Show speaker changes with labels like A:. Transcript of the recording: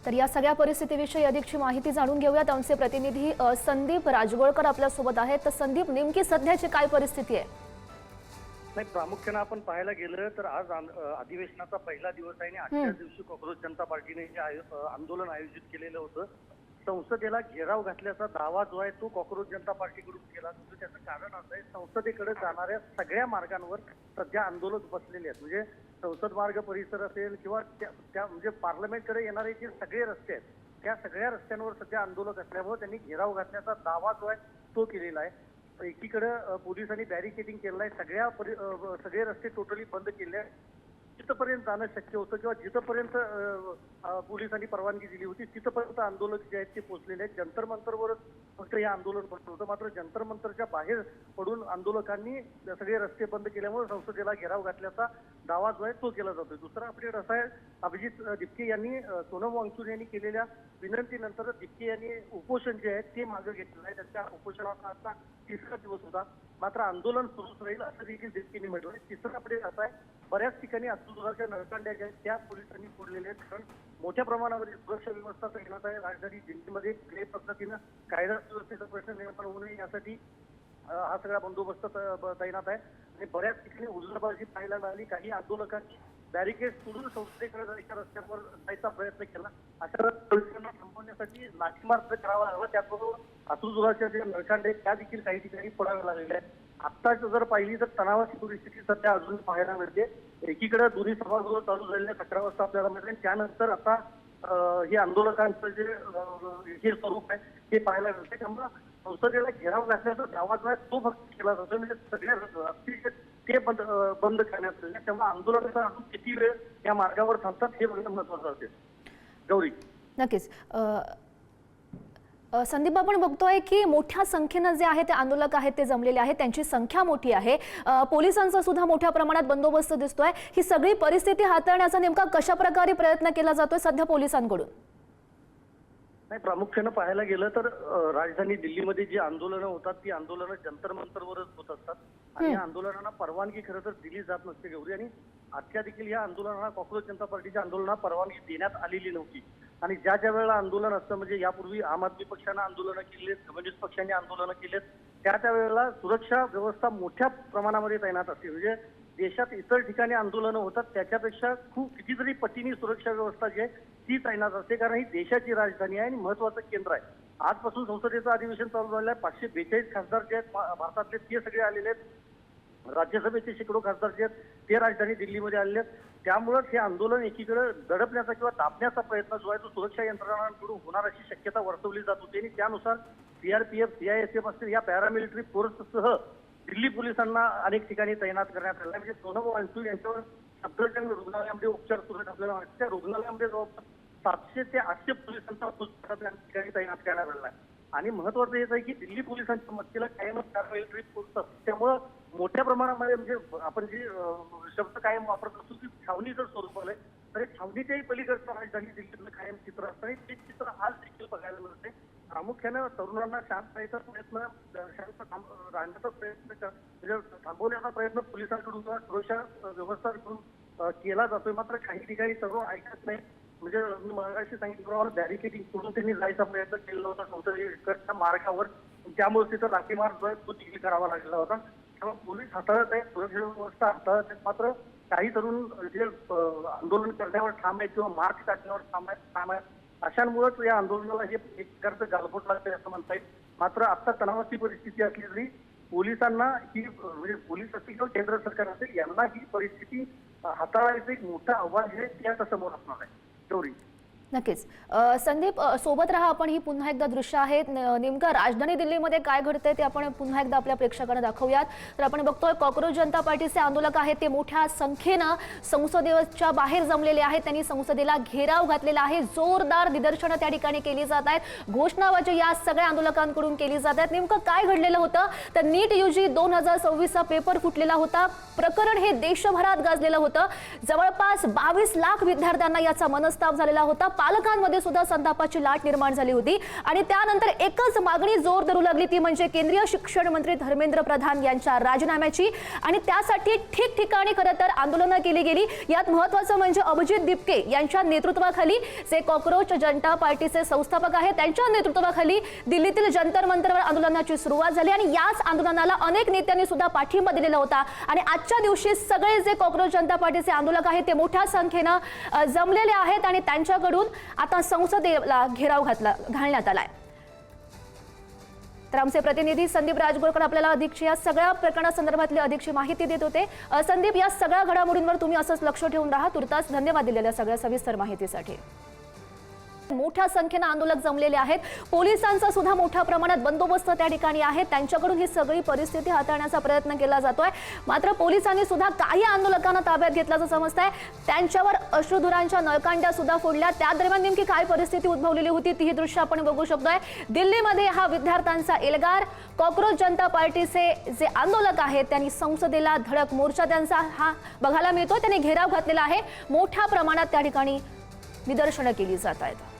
A: तर या सगळ्या परिस्थितीविषयी अधिकची माहिती जाणून घेऊयात। आमचे प्रतिनिधी संदीप राजगोळकर आपल्या सोबत आहेत। तर संदीप, नेमकी सध्याची काय परिस्थिती आहे?
B: नाही, प्रामुख्याने आपण पाहायला गेलं तर आज अधिवेशनाचा पहिला दिवस आहे आणि आजच्या दिवशी काँग्रेस जनता पार्टीने जे आंदोलन आयोजित केलेलं होतं, संसदेला घेराव घातल्याचा दावा जो आहे तो काँग्रेस जनता पार्टीकडून केला जातो। त्याचं कारण असं आहे, संसदेकडे जाणाऱ्या सगळ्या मार्गांवर सध्या आंदोलक बसलेले आहेत। म्हणजे संसद मार्ग परिसर असेल किंवा त्या म्हणजे पार्लमेंटकडे येणारे जे सगळे रस्ते आहेत, त्या सगळ्या रस्त्यांवर सध्या आंदोलक असल्यामुळे त्यांनी घेराव घातल्याचा दावा जो आहे तो केलेला आहे। एकीकडे पोलिसांनी बॅरिकेडिंग केलं आहे, सगळे रस्ते टोटली बंद केले आहे। जिथपर्यंत जाणं शक्य होतं किंवा जिथपर्यंत पोलिसांनी परवानगी दिली होती तिथपर्यंत आंदोलक जे आहेत ते पोहोचलेले आहेत। जंतर मंतरवरच फक्त हे आंदोलन पडलं होतं, मात्र जंतर मंतरच्या बाहेर पडून आंदोलकांनी सगळे रस्ते बंद केल्यामुळे संसदेला घेराव घातल्याचा दावा जो आहे तो केला जातोय। दुसरा अपडेट असा आहे, अभिजित दिपके यांनी सोनम वांगचूक यांनी केलेल्या विनंतीनंतर दिपके यांनी उपोषण जे आहे ते मागे घेतलेलं आहे। त्यांच्या उपोषणाचा आता तिसरा दिवस होता, मात्र आंदोलन सुरूच राहील असं देखील दिपकेंनी म्हटलंय। तिसरा अपडेट असा आहे, बऱ्याच ठिकाणी अत्याचाराच्या नळकांड्या ज्या आहेत त्या पोलिसांनी फोडलेल्या आहेत, कारण मोठ्या प्रमाणावर सुरक्षा व्यवस्था तैनात आहे। राजधानी दिल्लीमध्ये कुठल्याही पद्धतीनं कायदा सुव्यवस्थेचा प्रश्न निर्माण होऊ नये यासाठी हा सगळा बंदोबस्त तैनात आहे आणि बऱ्याच ठिकाणी हुजूरबाजी पाहायला मिळाली। काही आंदोलकांनी बॅरिकेड सोडून संसदेकडे जायच्या रस्त्यावर जायचा प्रयत्न केला। अशा पोलिसांना थांबवण्यासाठी लाठीमार करावा लागला, त्याचबरोबर अश्रूधुराच्या जे नळकांडे त्या देखील काही ठिकाणी फोडावे लागलेले आहेत। आत्ताच जर पाहिली तर तणावाची परिस्थिती सध्या अजून पाहायला मिळते। एकीकडे दोन्ही सभागृह चालू झालेल्या 11 वाजता आपल्याला मिळते, त्यानंतर आता हे आंदोलकांचं जे हे स्वरूप आहे ते पाहायला मिळते। त्यामुळे संसदेला घेराव घातल्याचा दावा जो आहे तो फक्त केला जातो, म्हणजे सगळ्या ते बंद करण्यात आले। त्यामुळे आंदोलकांचा अजून किती वेळ या मार्गावर थांबतात हे बघणं महत्वाचं असेल। गौरी,
A: नक्कीच संदीप, आपण बघतोय की मोठ्या संख्येने जे आहे ते आंदोलक आहेत ते जमलेले आहेत, त्यांची संख्या मोठी आहे, पोलिसांचा सुद्धा मोठ्या प्रमाणात बंदोबस्त दिसतोय। ही सगळी परिस्थिती हाताळण्याचा नेमका कशा प्रकारे प्रयत्न केला जातोय सध्या पोलिसांकडून?
B: नाही, प्रामुख्यानं पाहायला गेलं तर राजधानी दिल्लीमध्ये जी आंदोलनं होतात ती आंदोलनं जंतर मंतरवरच होत असतात आणि या आंदोलनांना परवानगी खरं तर दिली जात नसते गौरी। आणि आजच्या देखील या आंदोलनाला काँग्रेस जनता पार्टीच्या आंदोलनाला परवानगी देण्यात आलेली नव्हती आणि ज्या वेळेला आंदोलन असतं, म्हणजे यापूर्वी आम आदमी पक्षानं आंदोलनं केली, कम्युनिस्ट पक्षांनी आंदोलनं केलीत, त्या वेळेला सुरक्षा व्यवस्था मोठ्या प्रमाणामध्ये तैनात असते। म्हणजे देशात इतर ठिकाणी आंदोलनं होतात त्याच्यापेक्षा कितीतरी पटीने सुरक्षा व्यवस्था जी आहे ती तैनात असते, कारण ही देशाची राजधानी आहे आणि महत्वाचं केंद्र आहे। आजपासून संसदेचं अधिवेशन चालू झालं आहे। 542 खासदार जे आहेत भारतातले ते सगळे आलेले आहेत। राज्यसभेचे शेकडो खासदार जे आहेत ते राजधानी दिल्लीमध्ये आलेले आहेत। त्यामुळेच हे आंदोलन एकीकडे दडपण्याचा किंवा दाबण्याचा प्रयत्न जो आहे तो सुरक्षा यंत्रणांकडून होणार अशी शक्यता वर्तवली जात होती आणि त्यानुसार सीआरपीएफ, सीआयएसएफ असतील या पॅरामिलिटरी फोर्ससह दिल्ली पोलिसांना अनेक ठिकाणी तैनात करण्यात आले। म्हणजे सोनम वांगचूक यांच्यावर सफदरजंग रुग्णालयामध्ये उपचार सुरू आहेत। आपल्याला माहिती, त्या रुग्णालयामध्ये जवळपास 700 ते 800 पोलिसांचा ठिकाणी तैनात करण्यात आलेला आहे आणि महत्वाचं हेच आहे की दिल्ली पोलिसांच्या मदतीला कायमच पॅरामिलिटरी फोर्स असतो, त्यामुळं मोठ्या प्रमाणामध्ये म्हणजे आपण जे शब्द कायम वापरत असतो की छावणीचं स्वरूप आलंय, तर छावणीच्याही पलीकडचं राजधानी दिल्लीतलं कायम चित्र असतं आणि ते चित्र आज देखील बघायला मिळते। प्रामुख्यानं तरुणांना शांत राहण्याचा प्रयत्न, राहण्याचा प्रयत्न म्हणजे थांबवण्याचा प्रयत्न पोलिसांकडून किंवा सुरक्षा व्यवस्थांकडून केला जातोय, मात्र काही ठिकाणी तरुण ऐकत नाही। म्हणजे मगाशी सांगितलं बॅरिकेडिंग करून त्यांनी जायचा प्रयत्न केला होता संसदेच्या मार्गावर, त्यामुळे तिथं लाठीमार जो आहे तो देखील करावा लागलेला होता। त्यामुळे पोलीस हाताळत आहेत, सुरक्षा व्यवस्था हाताळत आहेत, मात्र काही तरुण जे आंदोलन करण्यावर ठाम आहेत किंवा मार्च काढण्यावर ठाम आहेत, अशांमुळेच या आंदोलनाला हे एक प्रकारचं गालबोट लागतंय असं म्हणता येईल। मात्र आता तणावाची परिस्थिती असली तरी पोलिसांना ही, म्हणजे पोलीस असतील किंवा केंद्र सरकार असेल, यांना ही परिस्थिती हाताळायचं एक मोठं आव्हान जे ते आता समोर असणार आहे। गौरी,
A: नक्कीच संदीप, सोबत राहा आपण। ही पुन्हा एकदा दृश्य आहेत, नेमकं राजधानी दिल्लीमध्ये काय घडतंय ते आपण पुन्हा एकदा आपल्या प्रेक्षकांना दाखवूयात। तर आपण बघतोय काँग्रेस जनता पार्टीचे आंदोलक आहेत ते मोठ्या संख्येनं संसदेच्या बाहेर जमलेले आहेत, त्यांनी संसदेला घेराव घातलेला आहे, जोरदार निदर्शनं त्या ठिकाणी केली जात आहेत, घोषणाबाजी या सगळ्या आंदोलकांकडून केली जात आहेत। नेमकं काय घडलेलं होतं तर नीट यूजी 2026चा पेपर फुटलेला होता, प्रकरण हे देशभरात गाजलेलं होतं, जवळपास 22 लाख विद्यार्थ्यांना याचा मनस्ताप झालेला होता। पालकांमध्ये सुद्धा संतापाची लाट निर्माण झाली होती आणि त्यानंतर एकच मागणी जोर धरू लागली, ती म्हणजे केंद्रीय शिक्षण मंत्री धर्मेंद्र प्रधान यांच्या राजीनाम्याची। आणि त्यासाठी ठिकठिकाणी खरं तर आंदोलनं केली गेली। यात महत्त्वाचं म्हणजे अभिजित दिपके यांच्या नेतृत्वाखाली जे कॉकरोच जनता पार्टीचे संस्थापक आहेत त्यांच्या नेतृत्वाखाली दिल्लीतील जंतर मंतरवर आंदोलनाची सुरुवात झाली आणि याच आंदोलनाला अनेक नेत्यांनी सुद्धा पाठिंबा दिलेला होता। आणि आजच्या दिवशी सगळे जे कॉकरोच जनता पार्टीचे आंदोलक आहेत ते मोठ्या संख्येने जमलेले आहेत आणि त्यांच्याकडून आता संसदेला घेराव घालण्यात आलाय। तर आमचे प्रतिनिधी संदीप राजगुरकर आपल्याला अधिकची या सगळ्या प्रकरणासंदर्भातली अधिकची माहिती देत होते। संदीप, या सगळ्या घडामोडींवर तुम्ही असंच लक्ष ठेवून राहा। तुर्तास धन्यवाद दिलेल्या सगळ्या सविस्तर माहितीसाठी। मोठ्या संख्येने आंदोलक जमलेले आहेत, पोलिसांचा सुद्धा मोठ्या प्रमाणात बंदोबस्त त्या ठिकाणी आहे, त्यांच्याकडून ही सगळी परिस्थिती हाताळण्याचा प्रयत्न केला जातोय। मात्र पोलिसांनी सुद्धा काही आंदोलकांना ताब्यात घेतल्याचं समजतंय, त्यांच्यावर अश्रुधुरांच्या नळकांड्या सुद्धा फोडल्या। त्या दरम्यान नेमकी काय परिस्थिती उद्भवलेली होती ती ही दृश्य आपण बघू शकतोय। दिल्लीमध्ये हा विद्यार्थ्यांचा एल्गार, कॉकरोच जनता पार्टीचे जे आंदोलक आहेत त्यांनी संसदेला धडक मोर्चा त्यांचा हा बघायला मिळतो, त्यांनी घेराव घातलेला आहे। मोठ्या प्रमाणात त्या ठिकाणी निदर्शनं केली जात आहेत।